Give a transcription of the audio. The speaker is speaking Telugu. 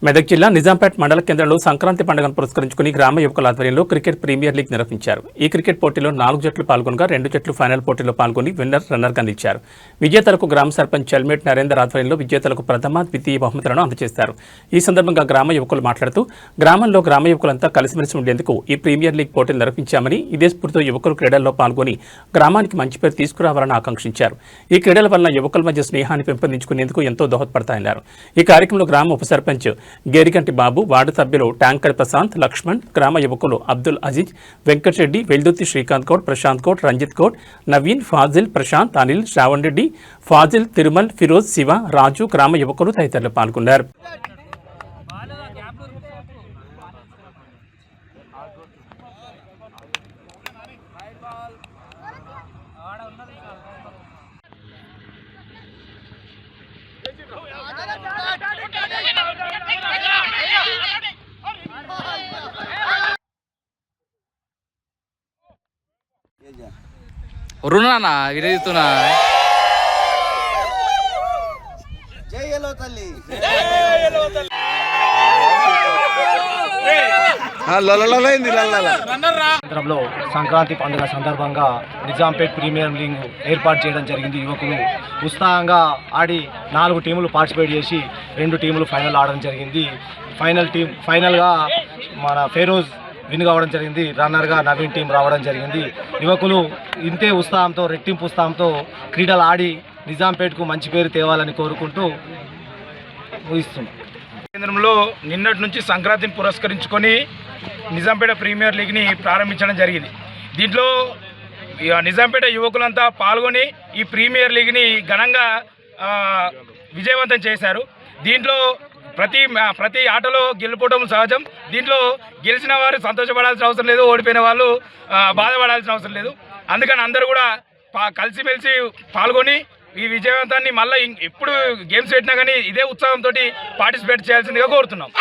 మెదక్ జిల్లా నిజాంపేట్ మండల కేంద్రంలో సంక్రాంతి పండుగను పురస్కరించుకుని గ్రామ యువకుల ఆధ్వర్యంలో క్రికెట్ ప్రీమియర్ లీగ్ నిర్వహించారు. ఈ క్రికెట్ పోటీలో 4 జట్లు పాల్గొనగా 2 జట్లు ఫైనల్ పోటీలో పాల్గొని విన్నర్ రన్నర్గా నిలిచారు. విజేతలకు గ్రామ సర్పంచ్ చల్మేట్ నరేందర్ ఆధ్వర్యంలో విజేతలకు ప్రథమ, ద్వితీయ బహుమతులను అందజేశారు. ఈ సందర్భంగా గ్రామ యువకులు మాట్లాడుతూ గ్రామంలో గ్రామ యువకులంతా కలిసిమెలిసి ఉండేందుకు ఈ ప్రీమియర్ లీగ్ పోటీలు నిర్వహించామని, ఇదే స్ఫూర్తితో యువకులు క్రీడల్లో పాల్గొని గ్రామానికి మంచి పేరు తీసుకురావాలని ఆకాంక్షించారు. ఈ క్రీడల వలన యువకుల మధ్య స్నేహాన్ని పెంపొందించుకునేందుకు ఎంతో దోహదపడతాయన్నారు. ఈ కార్యక్రమంలో గ్రామ ఉప సర్పంచ్ గేరిగంటి బాబు, వార్డు సభ్యులు ట్యాంకర్ ప్రశాంత్, లక్ష్మణ్, గ్రామ యువకులు అబ్దుల్ అజీజ్, వెంకటరెడ్డి, వెల్దుర్తి శ్రీకాంత్ గౌడ్, ప్రశాంత్ గౌడ్, రంజిత్ గౌడ్, నవీన్, ఫాజిల్, ప్రశాంత్, అనిల్, శ్రావణ్ రెడ్డి, ఫాజిల్, తిరుమల్, ఫిరోజ్, శివ, రాజు, గ్రామ యువకులు తదితరులు పాల్గొన్నారు. రుణానా విరేస్తున్నా కేంద్రంలో సంక్రాంతి పండుగ సందర్భంగా నిజాంపేట్ ప్రీమియర్ లీగ్ ఏర్పాటు చేయడం జరిగింది. యువకులు ఉత్సాహంగా ఆడి 4 టీములు పార్టిసిపేట్ చేసి 2 టీములు ఫైనల్ ఆడడం జరిగింది. ఫైనల్గా మన ఫెరోజ్ విన్ కావడం జరిగింది. రన్నర్గా నవీన్ టీం రావడం జరిగింది. యువకులు ఇంతే ఉత్సాహంతో, రెట్టింపు ఉత్సాహంతో క్రీడలు ఆడి నిజాంపేట్కు మంచి పేరు తేవాలని కోరుకుంటూ ముగిస్తున్నాం. కేంద్రంలో నిన్నటి నుంచి సంక్రాంతిని పురస్కరించుకొని నిజాంపేట ప్రీమియర్ లీగ్ని ప్రారంభించడం జరిగింది. దీంట్లో నిజాంపేట యువకులంతా పాల్గొని ఈ ప్రీమియర్ లీగ్ని ఘనంగా విజయవంతం చేశారు. దీంట్లో ప్రతి ఆటలో గెలుపోవడం సహజం. దీంట్లో గెలిచిన వారు సంతోషపడాల్సిన అవసరం లేదు, ఓడిపోయిన వాళ్ళు బాధపడాల్సిన అవసరం లేదు. అందుకని అందరూ కూడా కలిసిమెలిసి పాల్గొని ఈ విజయవంతాన్ని మళ్ళీ ఎప్పుడు గేమ్స్ పెట్టినా కానీ ఇదే ఉత్సాహంతో పార్టిసిపేట్ చేయాల్సిందిగా కోరుతున్నాం.